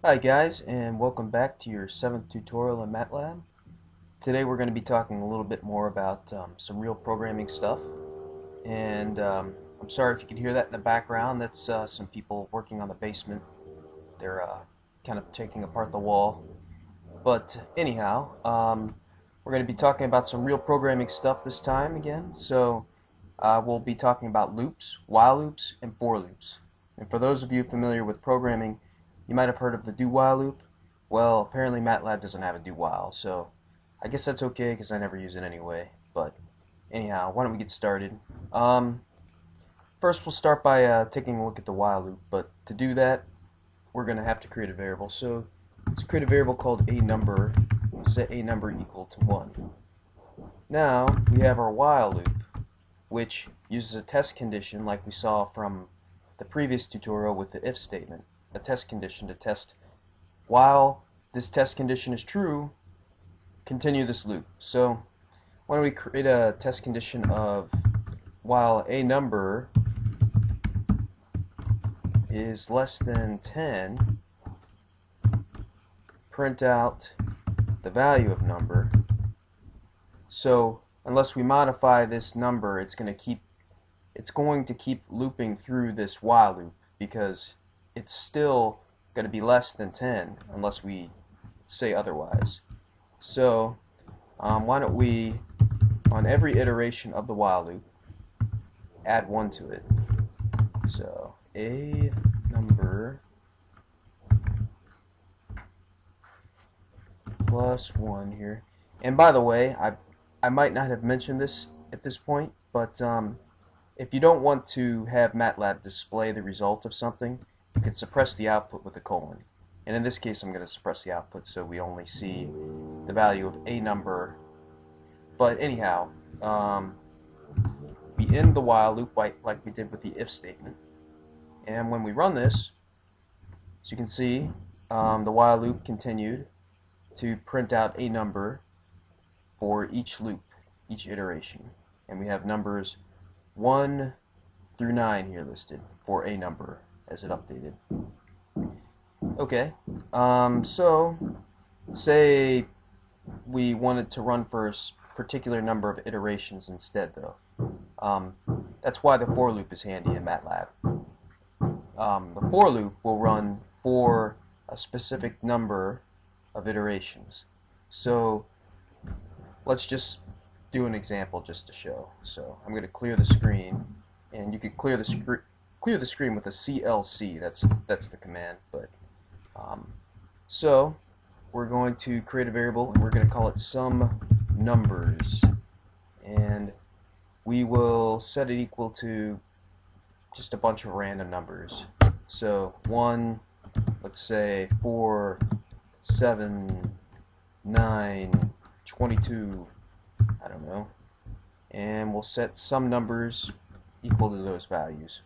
Hi guys, and welcome back to your 7th tutorial in Matlab. Today we're going to be talking a little bit more about some real programming stuff. And I'm sorry if you can hear that in the background. That's some people working on the basement. They're kind of taking apart the wall. But anyhow, we're going to be talking about some real programming stuff this time again. So we'll be talking about loops, while loops, and for loops. And for those of you familiar with programming, you might have heard of the do-while loop. Well, apparently Matlab doesn't have a do-while, so I guess that's okay because I never use it anyway. But anyhow, why don't we get started? Um, First, we'll start by taking a look at the while loop. But to do that, we're going to have to create a variable. So let's create a variable called a number and set a number equal to 1. Now, we have our while loop, which uses a test condition like we saw from the previous tutorial with the if statement. A test condition to test while this test condition is true, continue this loop. So why don't we create a test condition of while a number is less than 10, print out the value of number. So unless we modify this number, it's going to keep looping through this while loop because it's still going to be less than 10 unless we say otherwise. So why don't we, on every iteration of the while loop, add 1 to it. So a number plus 1 here. And by the way, I might not have mentioned this at this point, but if you don't want to have MATLAB display the result of something, you can suppress the output with a colon. And in this case, I'm going to suppress the output so we only see the value of a number. But anyhow, we end the while loop like we did with the if statement. And when we run this, as you can see, the while loop continued to print out a number for each loop, each iteration. And we have numbers 1 through 9 here listed for a number as it updated. Okay, so say we wanted to run for a particular number of iterations instead, though. That's why the for loop is handy in MATLAB. The for loop will run for a specific number of iterations. So let's just do an example just to show. So I'm going to clear the screen, and you could clear the screen with a CLC. That's the command. But so we're going to create a variable, and we're going to call it sum numbers, and we will set it equal to just a bunch of random numbers. So 1, let's say 4, 7, 9, 22, I don't know, and we'll set some numbers equal to those values.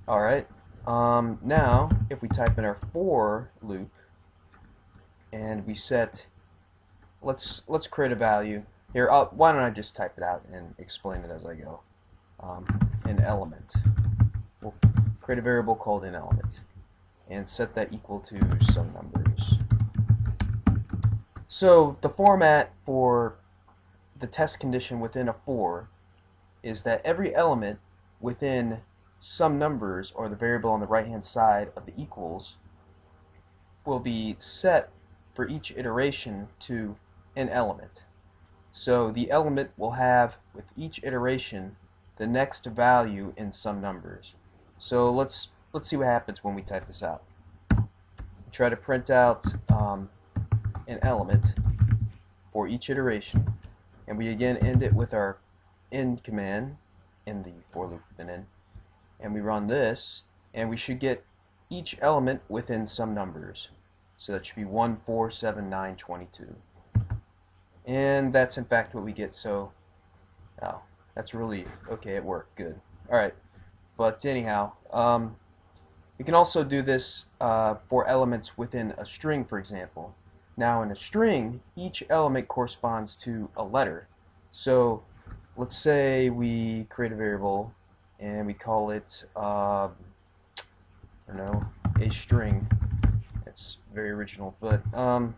Alright, now if we type in our for loop and we set, let's create a value here. Why don't I just type it out and explain it as I go. An element. We'll create a variable called an element and set that equal to some numbers. So the format for the test condition within a for is that every element within some numbers, or the variable on the right hand side of the equals, will be set for each iteration to an element. So the element will have with each iteration the next value in some numbers. So let's see what happens when we type this out. Try to print out an element for each iteration, and we again end it with our end command in the for loop with an end, and we run this, and we should get each element within some numbers. So that should be 1, 4, 7, 9, 22. And that's in fact what we get. So oh, that's a relief. Okay, it worked. Good. Alright, but anyhow, we can also do this for elements within a string, for example. Now in a string, each element corresponds to a letter. So let's say we create a variable and we call it, I don't know, a string. Let's very original. But I'm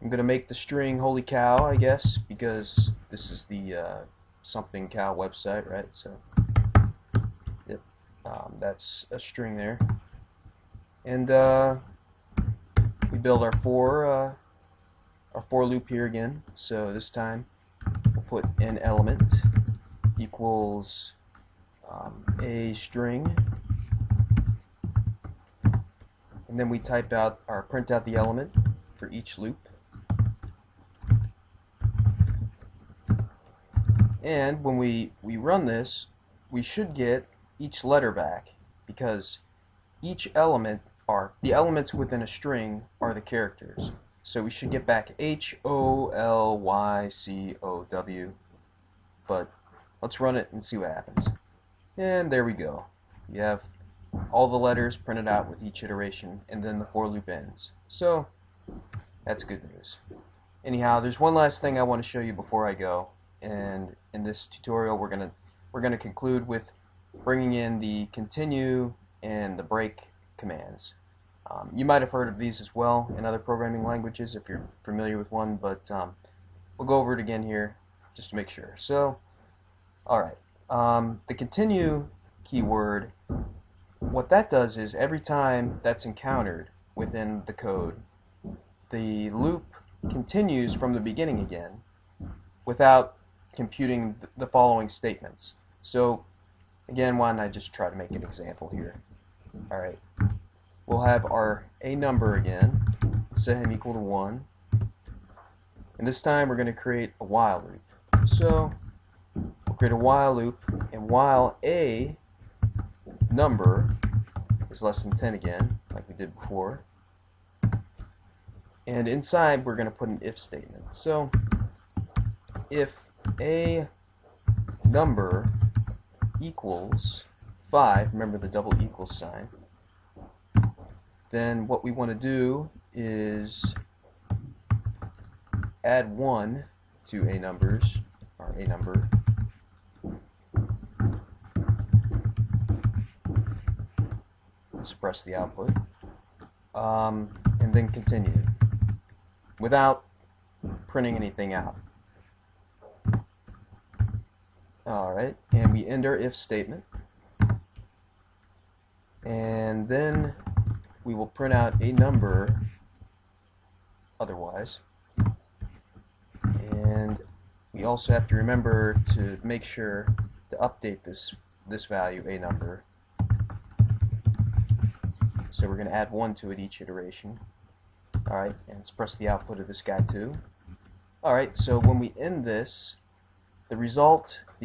gonna make the string holy cow, I guess, because this is the something cow website, right? So yep, that's a string there, and we build our for loop here again. So this time we'll put an element equals a string, and then we type out or print out the element for each loop. And when we run this, we should get each letter back, because each element the elements within a string are the characters. So we should get back HOLYCOW, but let's run it and see what happens. And there we go. You have all the letters printed out with each iteration, and then the for loop ends. So that's good news. Anyhow, there's one last thing I want to show you before I go, and in this tutorial we're gonna conclude with bringing in the continue and the break commands. You might have heard of these as well in other programming languages if you're familiar with one, but we'll go over it again here just to make sure. So, alright, the continue keyword, what that does is every time that's encountered within the code, the loop continues from the beginning again without computing the following statements. So again, why don't I just try to make an example here. Alright, we'll have our a number again, set him equal to 1, and this time we're going to create a while loop. So we'll create a while loop, and while a number is less than 10 again, like we did before, and inside we're going to put an if statement. So if a number equals 5, remember the double equals sign, then what we want to do is add 1 to a number, suppress the output, and then continue without printing anything out. Alright, and we end our if statement, and then we will print out a number otherwise, and we also have to remember to make sure to update this value, a number. So we're going to add 1 to it each iteration. Alright, and suppress the output of this guy too. Alright, so when we end this, the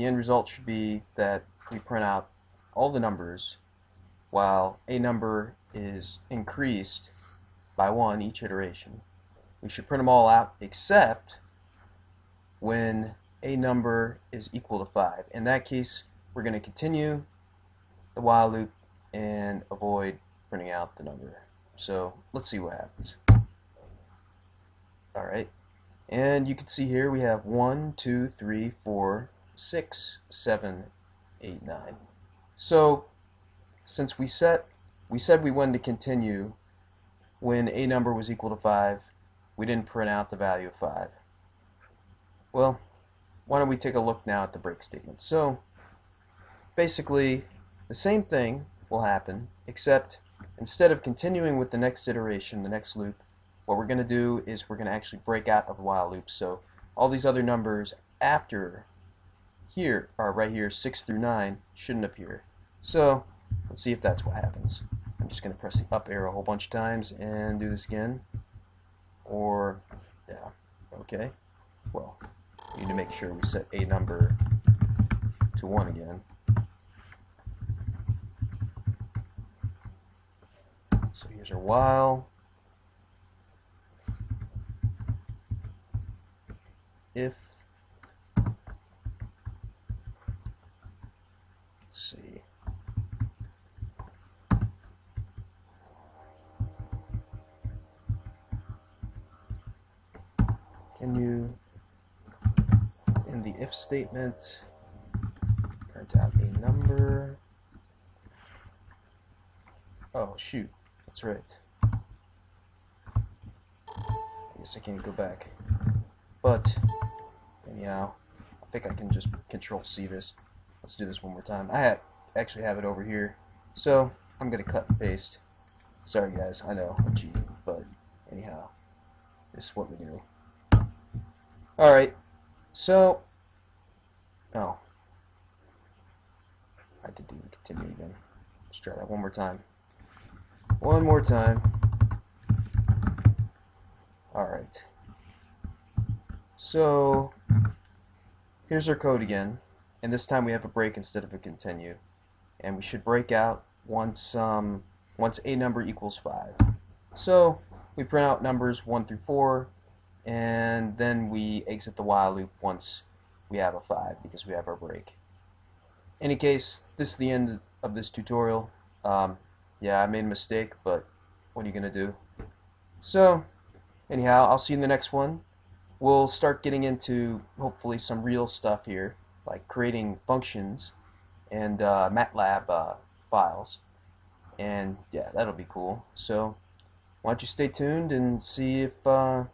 end result should be that we print out all the numbers while a number is increased by 1 each iteration. We should print them all out except when a number is equal to 5. In that case, we're going to continue the while loop and avoid printing out the number. So let's see what happens. Alright, and you can see here we have 1, 2, 3, 4, 6, 7, 8, 9. So since we said we wanted to continue when a number was equal to 5, we didn't print out the value of 5. Well, why don't we take a look now at the break statement. So basically the same thing will happen, except instead of continuing with the next iteration, the next loop, what we're going to do is we're going to actually break out of the while loop. So all these other numbers after here, or right here, 6 through 9, shouldn't appear. So let's see if that's what happens. I'm just going to press the up arrow a whole bunch of times and do this again. Or, yeah, okay. Well, we need to make sure we set a number to 1 again. So here's our while. If, let's see, can you, in the if statement, print out a number? Oh shoot, that's right. guess I can't go back. But anyhow, I think I can just Control C this. Let's do this one more time. Actually have it over here, so I'm gonna cut and paste. Sorry guys, I know I'm cheating, but anyhow, this is what we do. Alright, so oh, I didn't even continue again. Let's try that one more time. One more time. Alright. So here's our code again, and this time we have a break instead of a continue, and we should break out once a number equals 5. So we print out numbers 1 through 4, and then we exit the while loop once we have a 5 because we have our break. In any case, this is the end of this tutorial. Yeah, I made a mistake, but what are you gonna do? So anyhow, I'll see you in the next one. We'll start getting into hopefully some real stuff here, like creating functions and Matlab files, and yeah, that'll be cool. So why don't you stay tuned and see if I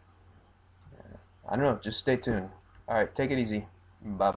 don't know, just stay tuned. Alright, take it easy. Bye.